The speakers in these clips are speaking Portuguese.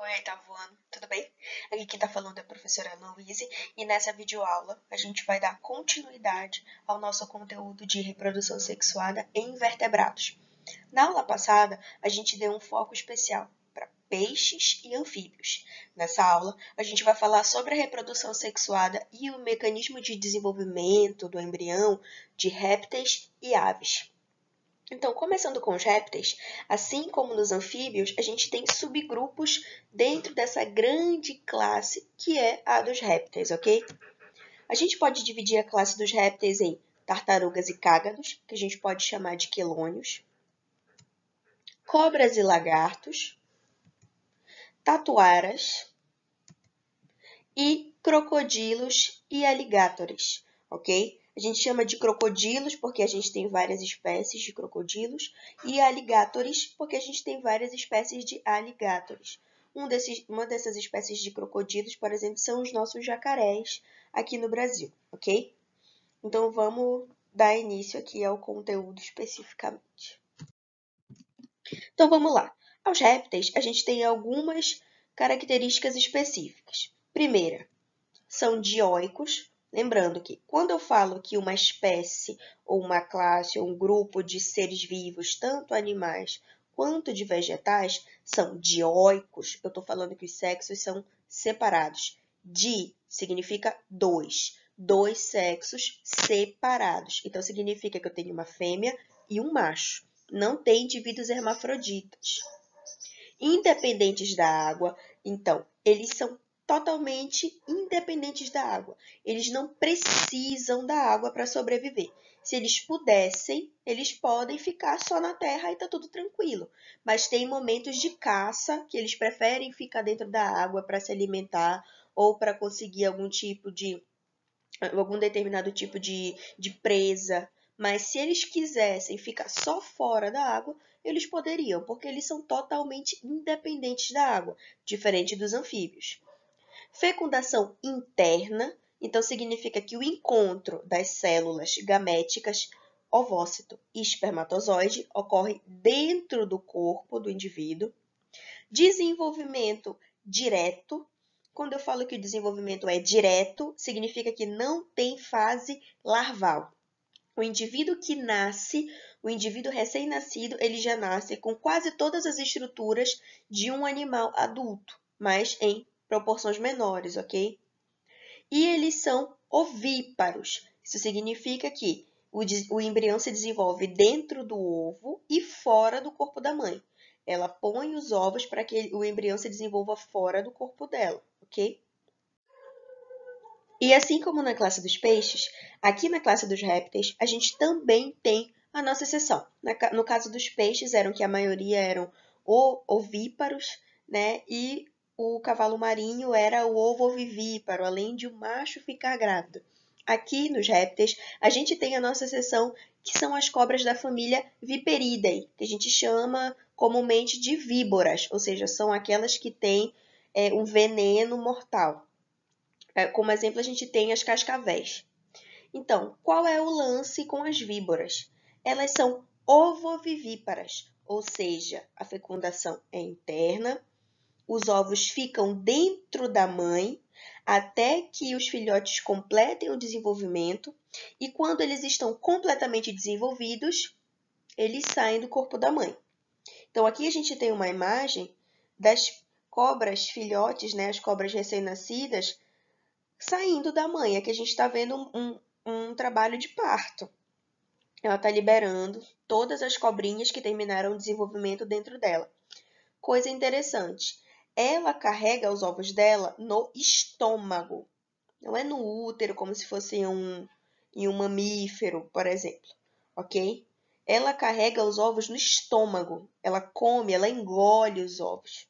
Oi, oitavo ano, tudo bem? Aqui quem tá falando é a professora Louise e nessa videoaula a gente vai dar continuidade ao nosso conteúdo de reprodução sexuada em invertebrados. Na aula passada, a gente deu um foco especial para peixes e anfíbios. Nessa aula, a gente vai falar sobre a reprodução sexuada e o mecanismo de desenvolvimento do embrião de répteis e aves. Então, começando com os répteis, assim como nos anfíbios, a gente tem subgrupos dentro dessa grande classe que é a dos répteis, ok? A gente pode dividir a classe dos répteis em tartarugas e cágados, que a gente pode chamar de quelônios, cobras e lagartos, tatuaras e crocodilos e alligators, ok? A gente chama de crocodilos porque a gente tem várias espécies de crocodilos e alligators porque a gente tem várias espécies de alligators. Uma dessas espécies de crocodilos, por exemplo, são os nossos jacarés aqui no Brasil, ok? Então, vamos dar início aqui ao conteúdo especificamente. Então, vamos lá. Aos répteis, a gente tem algumas características específicas. Primeira, são dioicos. Lembrando que quando eu falo que uma espécie ou uma classe ou um grupo de seres vivos, tanto animais quanto de vegetais, são dioicos, eu estou falando que os sexos são separados. Di significa dois sexos separados. Então, significa que eu tenho uma fêmea e um macho. Não tem indivíduos hermafroditas. Independentes da água, então, eles são totalmente independentes da água. Eles não precisam da água para sobreviver. Se eles pudessem, eles podem ficar só na terra e tá tudo tranquilo. Mas tem momentos de caça que eles preferem ficar dentro da água para se alimentar ou para conseguir algum determinado tipo de presa. Mas se eles quisessem ficar só fora da água, eles poderiam, porque eles são totalmente independentes da água, diferente dos anfíbios. Fecundação interna, então significa que o encontro das células gaméticas, ovócito e espermatozoide ocorre dentro do corpo do indivíduo. Desenvolvimento direto. Quando eu falo que o desenvolvimento é direto, significa que não tem fase larval. O indivíduo que nasce, o indivíduo recém-nascido, ele já nasce com quase todas as estruturas de um animal adulto, mas em proporções menores, ok? E eles são ovíparos. Isso significa que o embrião se desenvolve dentro do ovo e fora do corpo da mãe. Ela põe os ovos para que o embrião se desenvolva fora do corpo dela, ok? E assim como na classe dos peixes, aqui na classe dos répteis, a gente também tem a nossa exceção. No caso dos peixes, eram que a maioria eram ovíparos, né? E o cavalo marinho era o ovovivíparo, além de o macho ficar grávido. Aqui nos répteis, a gente tem a nossa exceção, que são as cobras da família Viperidae, que a gente chama comumente de víboras, ou seja, são aquelas que têm um veneno mortal. Como exemplo, a gente tem as cascavéis. Então, qual é o lance com as víboras? Elas são ovovivíparas, ou seja, a fecundação é interna, os ovos ficam dentro da mãe até que os filhotes completem o desenvolvimento e quando eles estão completamente desenvolvidos, eles saem do corpo da mãe. Então, aqui a gente tem uma imagem das cobras filhotes, né, as cobras recém-nascidas, saindo da mãe. Aqui a gente está vendo um trabalho de parto. Ela está liberando todas as cobrinhas que terminaram o desenvolvimento dentro dela. Coisa interessante, ela carrega os ovos dela no estômago. Não é no útero, como se fosse em um mamífero, por exemplo. Ok? Ela carrega os ovos no estômago. Ela come, ela engole os ovos.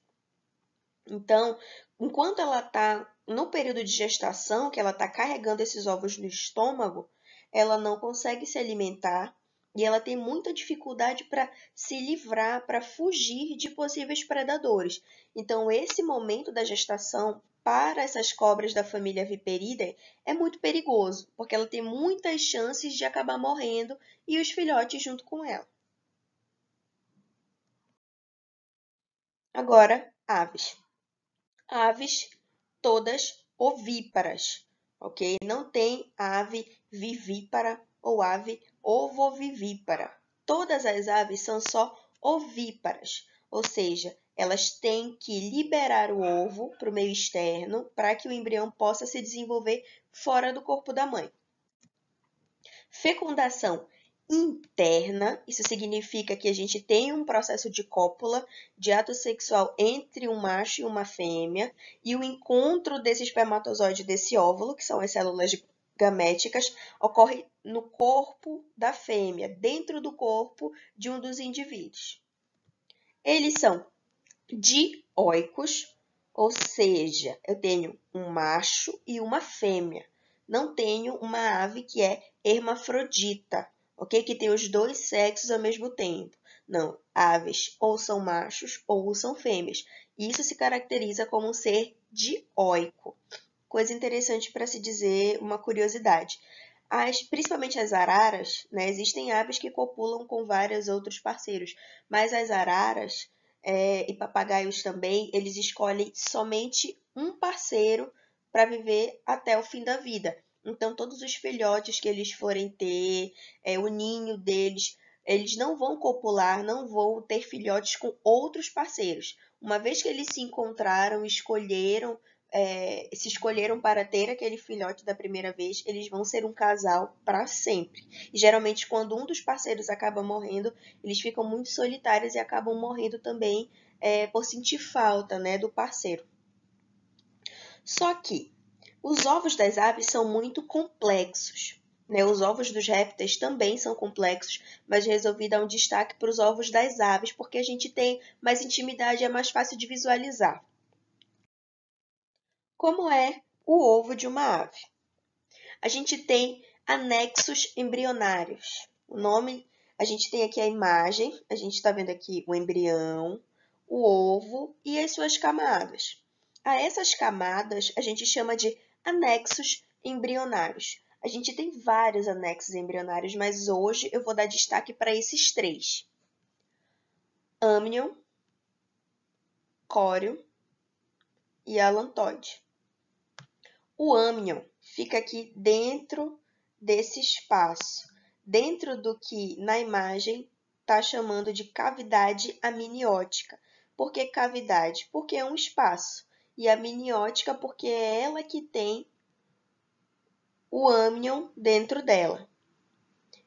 Então, enquanto ela está no período de gestação, que ela está carregando esses ovos no estômago, ela não consegue se alimentar e ela tem muita dificuldade para se livrar, para fugir de possíveis predadores. Então, esse momento da gestação para essas cobras da família Viperidae é muito perigoso, porque ela tem muitas chances de acabar morrendo e os filhotes junto com ela. Agora, aves. aves todas ovíparas, ok? Não tem ave vivípara ou ave ovovivípara. Todas as aves são só ovíparas, ou seja, elas têm que liberar o ovo para o meio externo para que o embrião possa se desenvolver fora do corpo da mãe. Fecundação interna, isso significa que a gente tem um processo de cópula, de ato sexual entre um macho e uma fêmea, e o encontro desse espermatozoide desse óvulo, que são as células gaméticas, ocorre no corpo da fêmea, dentro do corpo de um dos indivíduos. Eles são dioicos, ou seja, eu tenho um macho e uma fêmea. Não tenho uma ave que é hermafrodita, ok? Que tem os dois sexos ao mesmo tempo. Não, aves ou são machos ou são fêmeas. Isso se caracteriza como um ser dioico. Coisa interessante para se dizer, uma curiosidade. Principalmente as araras, né? Existem aves que copulam com vários outros parceiros, mas as araras e papagaios também, eles escolhem somente um parceiro para viver até o fim da vida. Então, todos os filhotes que eles forem ter, o ninho deles, eles não vão copular, não vão ter filhotes com outros parceiros. Uma vez que eles se encontraram, se escolheram para ter aquele filhote da primeira vez, eles vão ser um casal para sempre. E geralmente, quando um dos parceiros acaba morrendo, eles ficam muito solitários e acabam morrendo também por sentir falta, né, do parceiro. Só que os ovos das aves são muito complexos. Né? Os ovos dos répteis também são complexos, mas resolvi dar um destaque para os ovos das aves, porque a gente tem mais intimidade e é mais fácil de visualizar. Como é o ovo de uma ave? A gente tem anexos embrionários. O nome, a gente tem aqui a imagem, a gente está vendo aqui o embrião, o ovo e as suas camadas. A essas camadas a gente chama de anexos embrionários. A gente tem vários anexos embrionários, mas hoje eu vou dar destaque para esses três: âmnion, córeo e alantoide. O âmnion fica aqui dentro desse espaço, dentro do que na imagem está chamando de cavidade amniótica. Por que cavidade? Porque é um espaço. E amniótica porque é ela que tem o âmnion dentro dela.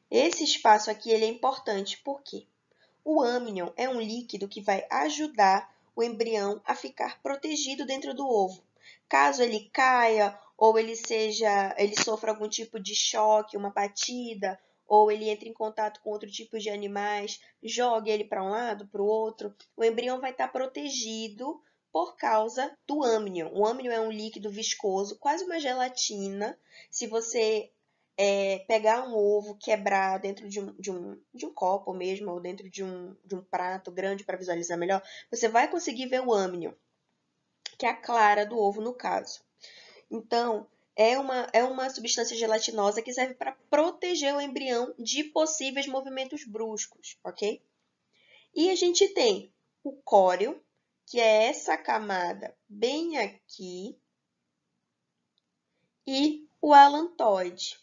Esse espaço aqui ele é importante porque o âmnion é um líquido que vai ajudar o embrião a ficar protegido dentro do ovo. Caso ele caia ou ele sofra algum tipo de choque, uma batida, ou ele entre em contato com outro tipo de animais, jogue ele para um lado, para o outro, o embrião vai estar protegido por causa do âmnion. O âmnion é um líquido viscoso, quase uma gelatina. Se você pegar um ovo, quebrar dentro de um copo mesmo, ou dentro de um prato grande para visualizar melhor, você vai conseguir ver o âmnion, que é a clara do ovo no caso. Então, é uma substância gelatinosa que serve para proteger o embrião de possíveis movimentos bruscos, ok? E a gente tem o córeo, que é essa camada bem aqui, e o alantoide.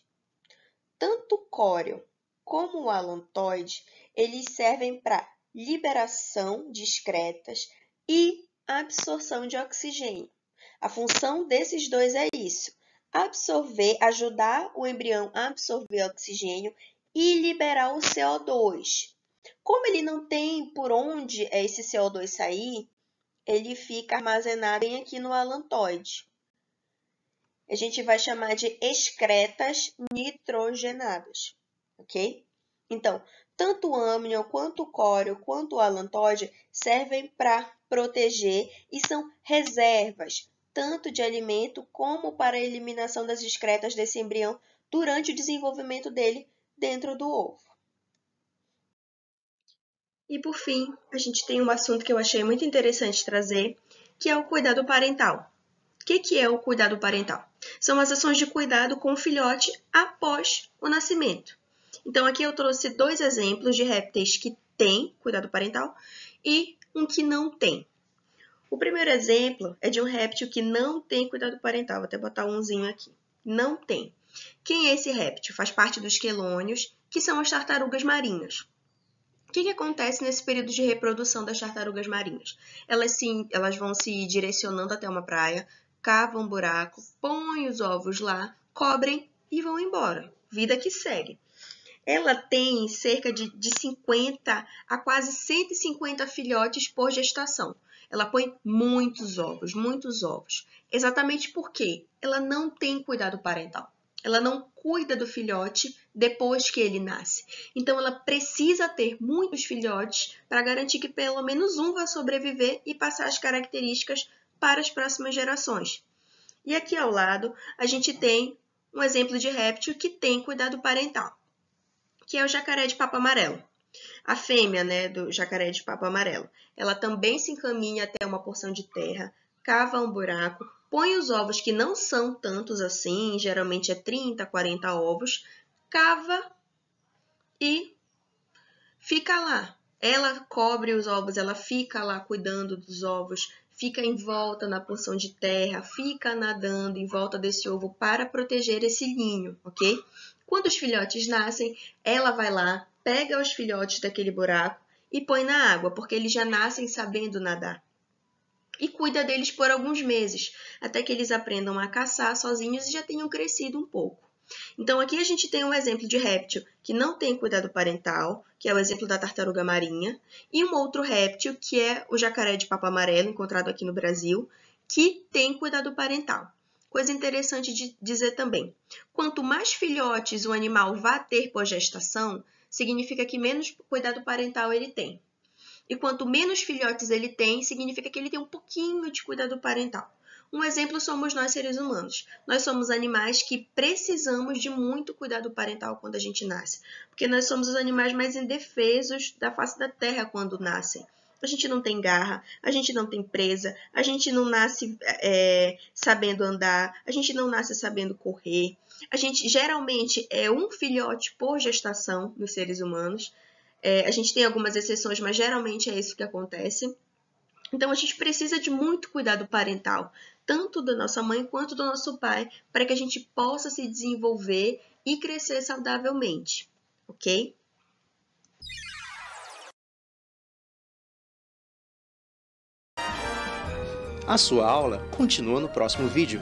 Tanto o córeo como o alantoide, eles servem para liberação de excretas e absorção de oxigênio. A função desses dois é isso: ajudar o embrião a absorver oxigênio e liberar o CO2. Como ele não tem por onde esse CO2 sair, ele fica armazenado bem aqui no alantoide. A gente vai chamar de excretas nitrogenadas, ok? Então, tanto o âmnion, quanto o córeo, quanto o alantoide servem para proteger e são reservas, tanto de alimento como para a eliminação das excretas desse embrião durante o desenvolvimento dele dentro do ovo. E por fim, a gente tem um assunto que eu achei muito interessante trazer, que é o cuidado parental. O que é o cuidado parental? São as ações de cuidado com o filhote após o nascimento. Então, aqui eu trouxe 2 exemplos de répteis que têm cuidado parental e um que não tem. O primeiro exemplo é de um réptil que não tem cuidado parental. Vou até botar umzinho aqui. Não tem. Quem é esse réptil? Faz parte dos quelônios, que são as tartarugas marinhas. O que acontece nesse período de reprodução das tartarugas marinhas? Elas vão se direcionando até uma praia, cavam um buraco, põem os ovos lá, cobrem e vão embora. Vida que segue. Ela tem cerca de 50 a quase 150 filhotes por gestação. Ela põe muitos ovos. Exatamente porque ela não tem cuidado parental. Ela não cuida do filhote depois que ele nasce. Então, ela precisa ter muitos filhotes para garantir que pelo menos um vai sobreviver e passar as características para as próximas gerações. E aqui ao lado, a gente tem um exemplo de réptil que tem cuidado parental, que é o jacaré de papo amarelo. A fêmea, do jacaré de papo amarelo, ela também se encaminha até uma porção de terra, cava um buraco, põe os ovos, que não são tantos assim, geralmente é 30, 40 ovos, cava e fica lá. Ela cobre os ovos, ela fica lá cuidando dos ovos, fica em volta na porção de terra, fica nadando em volta desse ovo para proteger esse ninho, ok? Quando os filhotes nascem, ela vai lá, pega os filhotes daquele buraco e põe na água, porque eles já nascem sabendo nadar. E cuida deles por alguns meses, até que eles aprendam a caçar sozinhos e já tenham crescido um pouco. Então, aqui a gente tem um exemplo de réptil que não tem cuidado parental, que é o exemplo da tartaruga marinha, e um outro réptil, que é o jacaré de papo amarelo, encontrado aqui no Brasil, que tem cuidado parental. Coisa interessante de dizer também, quanto mais filhotes o animal vai ter pós-gestação, significa que menos cuidado parental ele tem. E quanto menos filhotes ele tem, significa que ele tem um pouquinho de cuidado parental. Um exemplo somos nós, seres humanos. Nós somos animais que precisamos de muito cuidado parental quando a gente nasce, porque nós somos os animais mais indefesos da face da terra quando nascem. A gente não tem garra, a gente não tem presa, a gente não nasce sabendo andar, a gente não nasce sabendo correr. A gente geralmente é um filhote por gestação nos seres humanos. A gente tem algumas exceções, mas geralmente é isso que acontece. Então, a gente precisa de muito cuidado parental, tanto da nossa mãe quanto do nosso pai, para que a gente possa se desenvolver e crescer saudavelmente, ok? A sua aula continua no próximo vídeo.